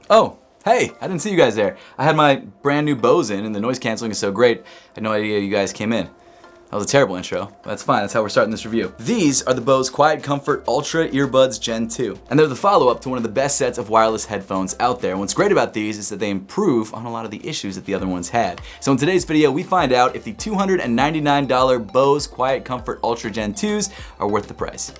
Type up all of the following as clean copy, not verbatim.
Oh, hey, I didn't see you guys there. I had my brand new Bose in and the noise canceling is so great, I had no idea you guys came in. That was a terrible intro, but that's fine, that's how we're starting this review. These are the Bose QuietComfort Ultra Earbuds Gen 2. And they're the follow-up to one of the best sets of wireless headphones out there. And what's great about these is that they improve on a lot of the issues that the other ones had. So in today's video, we find out if the $299 Bose QuietComfort Ultra Gen 2s are worth the price.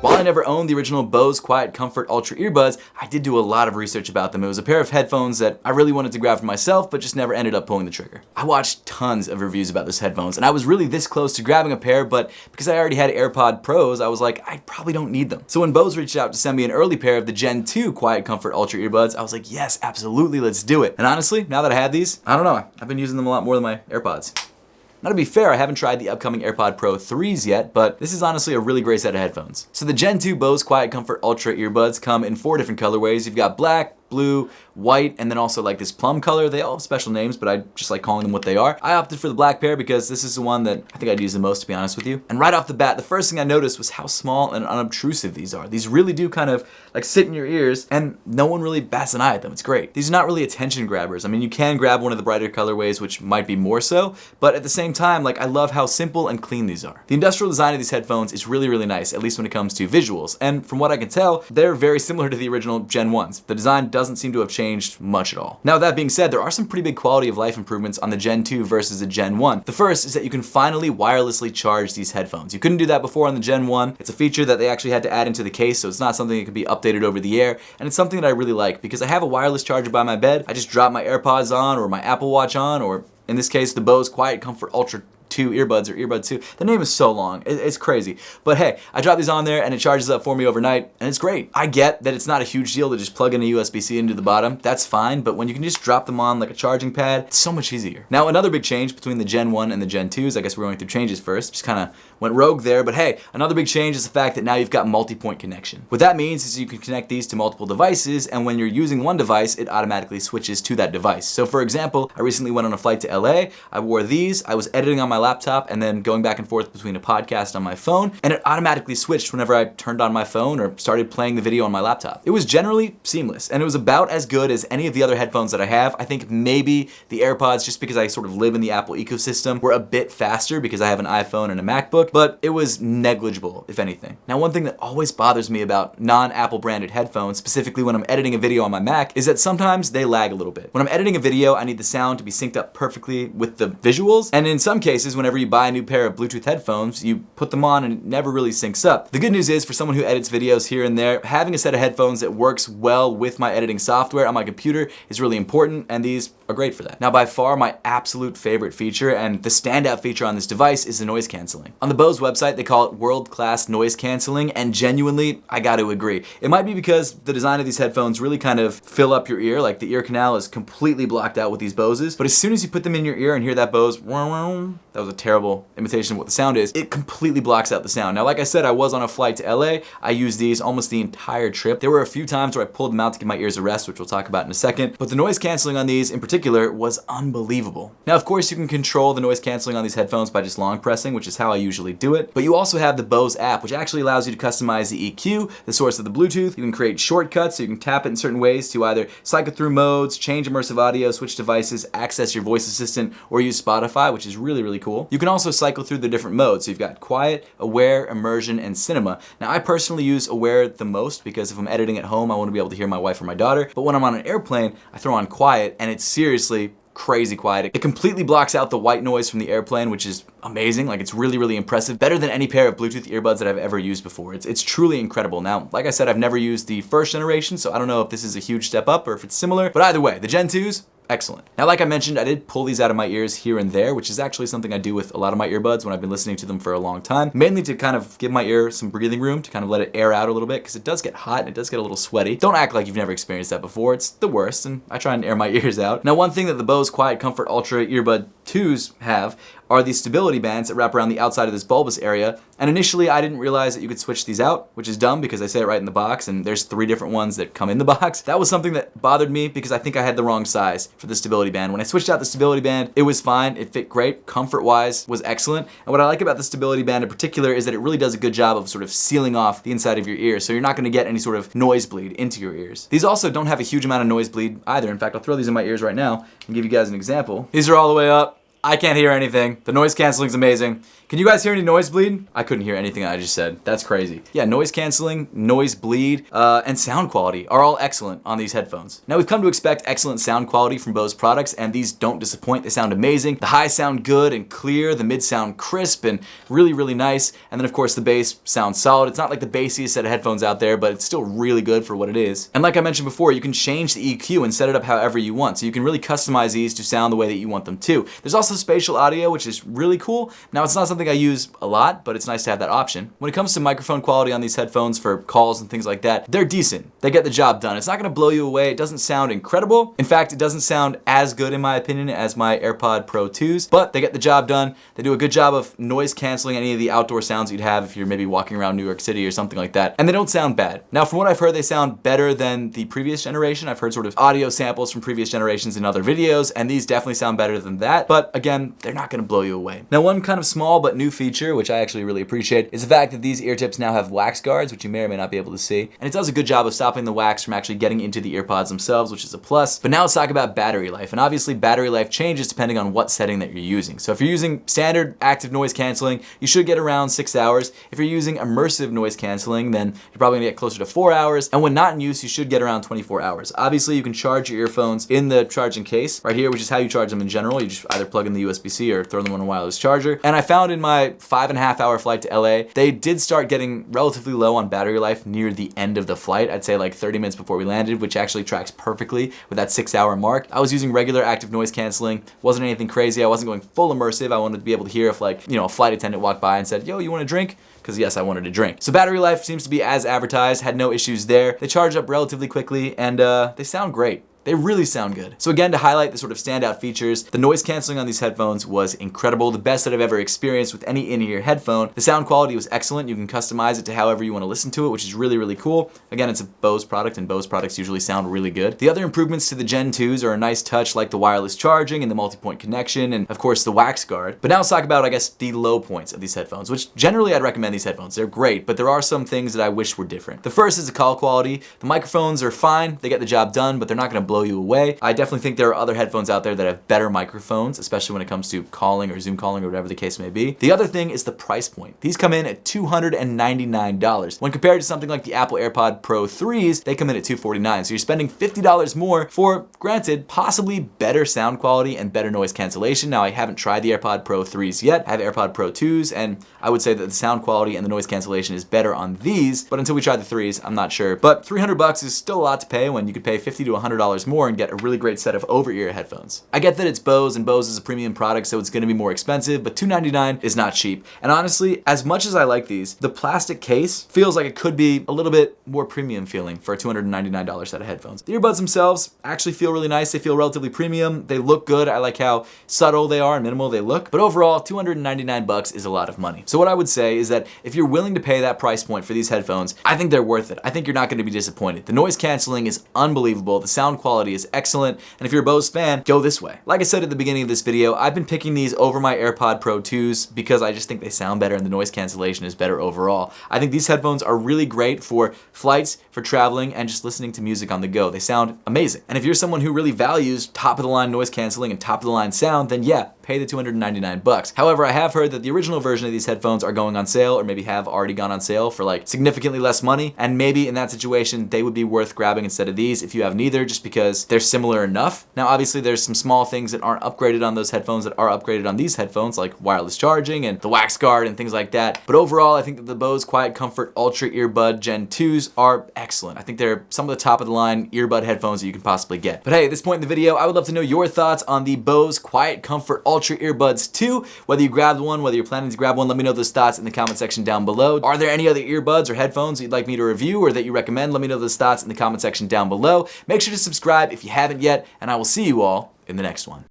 While I never owned the original Bose QuietComfort Ultra earbuds, I did do a lot of research about them. It was a pair of headphones that I really wanted to grab for myself, but just never ended up pulling the trigger. I watched tons of reviews about those headphones, and I was really this close to grabbing a pair, but because I already had AirPod Pros, I was like, I probably don't need them. So when Bose reached out to send me an early pair of the Gen 2 QuietComfort Ultra earbuds, I was like, yes, absolutely, let's do it. And honestly, now that I have these, I don't know, I've been using them a lot more than my AirPods. Now to be fair, I haven't tried the upcoming AirPod Pro 3s yet, but this is honestly a really great set of headphones. So the Gen 2 Bose QuietComfort Ultra earbuds come in 4 different colorways. You've got black, blue, white, and then also like this plum color. They all have special names, but I just like calling them what they are. I opted for the black pair because this is the one that I think I'd use the most, to be honest with you. And right off the bat, the first thing I noticed was how small and unobtrusive these are. These really do kind of like sit in your ears, and no one really bats an eye at them. It's great. These are not really attention grabbers. I mean, you can grab one of the brighter colorways, which might be more so, but at the same time, like I love how simple and clean these are. The industrial design of these headphones is really, really nice, at least when it comes to visuals. And from what I can tell, they're very similar to the original Gen 1s. The design doesn't seem to have changed much at all. Now, with that being said, there are some pretty big quality of life improvements on the Gen 2 versus the Gen 1. The first is that you can finally wirelessly charge these headphones. You couldn't do that before on the Gen 1. It's a feature that they actually had to add into the case, so it's not something that can be updated over the air, and it's something that I really like because I have a wireless charger by my bed. I just drop my AirPods on or my Apple Watch on, or in this case, the Bose QuietComfort Ultra 2 earbuds or earbud 2. The name is so long, it's crazy. But hey, I drop these on there and it charges up for me overnight, and it's great. I get that it's not a huge deal to just plug in a USB-C into the bottom. That's fine, but when you can just drop them on like a charging pad, it's so much easier. Now, another big change between the Gen 1 and the Gen 2s, I guess we're going through changes first, just kind of went rogue there, but hey, another big change is the fact that now you've got multi-point connection. What that means is you can connect these to multiple devices, and when you're using one device, it automatically switches to that device. So for example, I recently went on a flight to LA, I wore these, I was editing on my laptop, and then going back and forth between a podcast on my phone, and it automatically switched whenever I turned on my phone or started playing the video on my laptop. It was generally seamless, and it was about as good as any of the other headphones that I have. I think maybe the AirPods, just because I sort of live in the Apple ecosystem, were a bit faster because I have an iPhone and a MacBook, but it was negligible, if anything. Now, one thing that always bothers me about non-Apple branded headphones, specifically when I'm editing a video on my Mac, is that sometimes they lag a little bit. When I'm editing a video, I need the sound to be synced up perfectly with the visuals, and in some cases, whenever you buy a new pair of Bluetooth headphones, you put them on and it never really syncs up. The good news is, for someone who edits videos here and there, having a set of headphones that works well with my editing software on my computer is really important, and these are great for that. Now, by far my absolute favorite feature and the standout feature on this device is the noise canceling. On the Bose website, they call it world-class noise canceling, and genuinely, I got to agree. It might be because the design of these headphones really kind of fill up your ear, like the ear canal is completely blocked out with these Boses, but as soon as you put them in your ear and hear that Bose, that was a terrible imitation of what the sound is, it completely blocks out the sound. Now, like I said, I was on a flight to LA. I used these almost the entire trip. There were a few times where I pulled them out to give my ears a rest, which we'll talk about in a second, but the noise canceling on these in particular was unbelievable. Now, of course, you can control the noise canceling on these headphones by just long pressing, which is how I usually do it, but you also have the Bose app, which actually allows you to customize the EQ, the source of the Bluetooth. You can create shortcuts, so you can tap it in certain ways to either cycle through modes, change immersive audio, switch devices, access your voice assistant, or use Spotify, which is really, really cool. You can also cycle through the different modes. So you've got quiet, aware, immersion, and cinema. Now, I personally use aware the most because if I'm editing at home, I want to be able to hear my wife or my daughter. But when I'm on an airplane, I throw on quiet, and it's seriously crazy quiet. It completely blocks out the white noise from the airplane, which is amazing. Like, it's really, really impressive. Better than any pair of Bluetooth earbuds that I've ever used before. It's truly incredible. Now, like I said, I've never used the first generation, so I don't know if this is a huge step up or if it's similar, but either way, the Gen 2s, excellent. Now, like I mentioned, I did pull these out of my ears here and there, which is actually something I do with a lot of my earbuds when I've been listening to them for a long time, mainly to kind of give my ear some breathing room, to kind of let it air out a little bit, because it does get hot and it does get a little sweaty. Don't act like you've never experienced that before. It's the worst, and I try and air my ears out. Now, one thing that the Bose QuietComfort Ultra Earbud 2s have are these stability bands that wrap around the outside of this bulbous area. And initially I didn't realize that you could switch these out, which is dumb because I say it right in the box and there's 3 different ones that come in the box. That was something that bothered me because I think I had the wrong size. for the stability band. When I switched out the stability band, it was fine. It fit great. Comfort-wise was excellent. And what I like about the stability band in particular is that it really does a good job of sort of sealing off the inside of your ear, so you're not going to get any sort of noise bleed into your ears. These also don't have a huge amount of noise bleed either. In fact, I'll throw these in my ears right now and give you guys an example. These are all the way up. I can't hear anything. The noise canceling's amazing. Can you guys hear any noise bleed? I couldn't hear anything I just said. That's crazy. Yeah, noise canceling, noise bleed, and sound quality are all excellent on these headphones. Now we've come to expect excellent sound quality from Bose products, and these don't disappoint. They sound amazing. The highs sound good and clear, the mids sound crisp and really, really nice, and then of course the bass sounds solid. It's not like the bassiest set of headphones out there, but it's still really good for what it is. And like I mentioned before, you can change the EQ and set it up however you want, so you can really customize these to sound the way that you want them to. There's also spatial audio, which is really cool. Now it's not something I use a lot, but it's nice to have that option. When it comes to microphone quality on these headphones for calls and things like that, they're decent. They get the job done. It's not gonna blow you away. It doesn't sound incredible. In fact, it doesn't sound as good in my opinion as my AirPod Pro 2s, but they get the job done. They do a good job of noise canceling any of the outdoor sounds you'd have if you're maybe walking around New York City or something like that. And they don't sound bad. Now, from what I've heard, they sound better than the previous generation. I've heard sort of audio samples from previous generations in other videos, and these definitely sound better than that. But again, they're not gonna blow you away. Now, one kind of small but new feature, which I actually really appreciate, is the fact that these ear tips now have wax guards, which you may or may not be able to see. And it does a good job of stopping the wax from actually getting into the earpods themselves, which is a plus. But now let's talk about battery life. And obviously battery life changes depending on what setting that you're using. So if you're using standard active noise canceling, you should get around 6 hours. If you're using immersive noise canceling, then you're probably gonna get closer to 4 hours. And when not in use, you should get around 24 hours. Obviously, you can charge your earphones in the charging case right here, which is how you charge them in general. You just either plug in the USB-C or throw them on a wireless charger. And I found in my 5.5 hour flight to LA, they did start getting relatively low on battery life near the end of the flight. I'd say like 30 minutes before we landed, which actually tracks perfectly with that 6 hour mark. I was using regular active noise canceling. Wasn't anything crazy. I wasn't going full immersive. I wanted to be able to hear if like, a flight attendant walked by and said, yo, you want a drink? Because yes, I wanted a drink. So battery life seems to be as advertised, had no issues there. They charge up relatively quickly and they sound great. They really sound good. So again, to highlight the sort of standout features, the noise canceling on these headphones was incredible, the best that I've ever experienced with any in-ear headphone. The sound quality was excellent. You can customize it to however you want to listen to it, which is really, really cool. Again, it's a Bose product, and Bose products usually sound really good. The other improvements to the Gen 2s are a nice touch, like the wireless charging and the multi-point connection, and of course the wax guard. But now let's talk about, I guess, the low points of these headphones, which generally I'd recommend these headphones. They're great, but there are some things that I wish were different. The first is the call quality. The microphones are fine. They get the job done, but they're not going to blow you away. I definitely think there are other headphones out there that have better microphones, especially when it comes to calling or Zoom calling or whatever the case may be. The other thing is the price point. These come in at $299. When compared to something like the Apple AirPod Pro 3s, they come in at $249. So you're spending $50 more for, granted, possibly better sound quality and better noise cancellation. Now, I haven't tried the AirPod Pro 3s yet. I have AirPod Pro 2s, and I would say that the sound quality and the noise cancellation is better on these, but until we try the 3s, I'm not sure. But $300 is still a lot to pay when you could pay $50 to $100 more and get a really great set of over-ear headphones. I get that it's Bose, and Bose is a premium product, so it's gonna be more expensive, but $299 is not cheap. And honestly, as much as I like these, the plastic case feels like it could be a little bit more premium feeling for a $299 set of headphones. The earbuds themselves actually feel really nice. They feel relatively premium. They look good. I like how subtle they are and minimal they look. But overall, $299 is a lot of money. So what I would say is that if you're willing to pay that price point for these headphones, I think they're worth it. I think you're not gonna be disappointed. The noise canceling is unbelievable. The sound quality is excellent. And if you're a Bose fan, go this way. Like I said at the beginning of this video, I've been picking these over my AirPod Pro 2s because I just think they sound better and the noise cancellation is better overall. I think these headphones are really great for flights, for traveling, and just listening to music on the go. They sound amazing. And if you're someone who really values top of the line noise canceling and top of the line sound, then yeah, pay the $299. However, I have heard that the original version of these headphones are going on sale, or maybe have already gone on sale for like significantly less money, and maybe in that situation they would be worth grabbing instead of these if you have neither, just because they're similar enough. Now obviously there's some small things that aren't upgraded on those headphones that are upgraded on these headphones, like wireless charging and the wax guard and things like that. But overall, I think that the Bose QuietComfort Ultra Earbud Gen 2s are excellent. I think they're some of the top of the line earbud headphones that you can possibly get. But hey, at this point in the video, I would love to know your thoughts on the Bose QuietComfort Ultra Earbuds 2. Whether you grabbed one, whether you're planning to grab one, let me know those thoughts in the comment section down below. Are there any other earbuds or headphones that you'd like me to review or that you recommend? Let me know those thoughts in the comment section down below. Make sure to subscribe if you haven't yet, and I will see you all in the next one.